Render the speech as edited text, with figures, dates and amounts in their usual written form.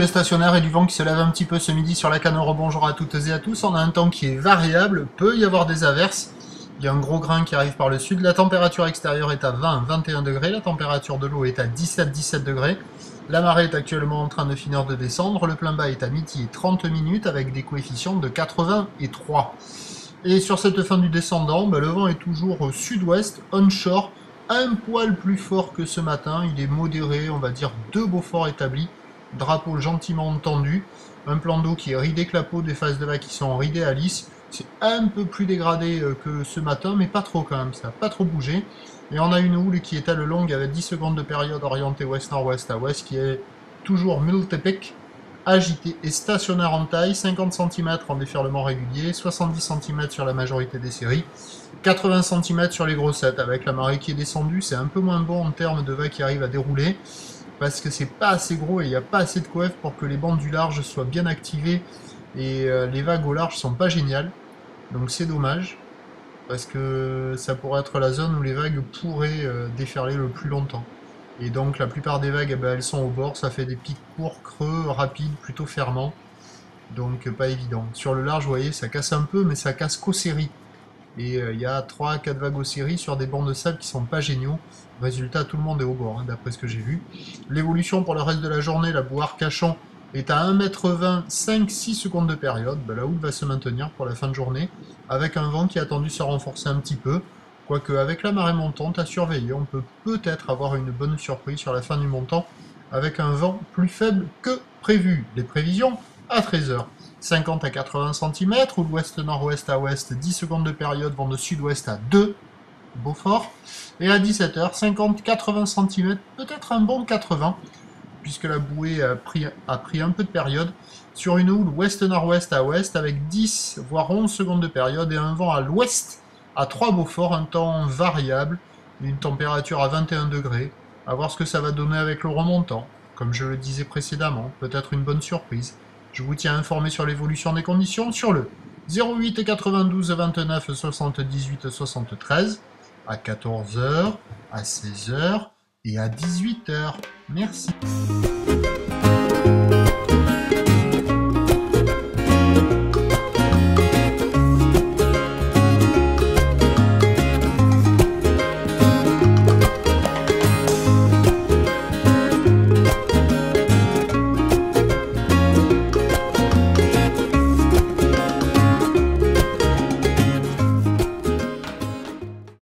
houle stationnaire et du vent qui se lève un petit peu ce midi sur la Canore. Bonjour à toutes et à tous. On a un temps qui est variable, peut y avoir des averses. Il y a un gros grain qui arrive par le sud. La température extérieure est à 20-21 degrés. La température de l'eau est à 17-17 degrés. La marée est actuellement en train de finir de descendre. Le plein bas est à midi et 30 minutes avec des coefficients de 83. Et sur cette fin du descendant, le vent est toujours au sud-ouest, onshore, un poil plus fort que ce matin. Il est modéré, on va dire 2 Beaufort établis. Drapeau gentiment tendu, un plan d'eau qui est ridé clapot, des phases de vagues qui sont ridées à lisse. C'est un peu plus dégradé que ce matin, mais pas trop quand même, ça n'a pas trop bougé. Et on a une houle qui étale longue avec 10 secondes de période orientée ouest-nord-ouest à ouest, qui est toujours multipec, agité et stationnaire en taille, 50 cm en déferlement régulier, 70 cm sur la majorité des séries, 80 cm sur les grossettes, avec la marée qui est descendue. C'est un peu moins bon en termes de vagues qui arrivent à dérouler, parce que c'est pas assez gros et il n'y a pas assez de coef pour que les bandes du large soient bien activées, et les vagues au large sont pas géniales, donc c'est dommage, parce que ça pourrait être la zone où les vagues pourraient déferler le plus longtemps. Et donc la plupart des vagues, elles sont au bord, ça fait des pics courts, creux, rapides, plutôt fermants, donc pas évident. Sur le large, vous voyez, ça casse un peu, mais ça casse qu'aux séries. Et il y a 3-4 vagues aux séries sur des bancs de sable qui sont pas géniaux. Résultat, tout le monde est au bord, d'après ce que j'ai vu. L'évolution pour le reste de la journée, la boue Arcachon est à 1,20 m, 5-6 secondes de période. La houle va se maintenir pour la fin de journée, avec un vent qui est attendu se renforcer un petit peu. Quoique, avec la marée montante à surveiller, on peut peut-être avoir une bonne surprise sur la fin du montant, avec un vent plus faible que prévu. Les prévisions à 13 h. 50 à 80 cm, ou l'ouest-nord-ouest à ouest, 10 secondes de période, vent de sud-ouest à 2, Beaufort. Et à 17 h, 50-80 cm, peut-être un bon 80, puisque la bouée a pris un peu de période, sur une houle ouest-nord-ouest à ouest, avec 10 voire 11 secondes de période, et un vent à l'ouest à 3 Beaufort, un temps variable, une température à 21 degrés. À voir ce que ça va donner avec le remontant. Comme je le disais précédemment, peut-être une bonne surprise. Je vous tiens informé sur l'évolution des conditions sur le 08 92 29 78 73 à 14 h, à 16 h et à 18 h. Merci.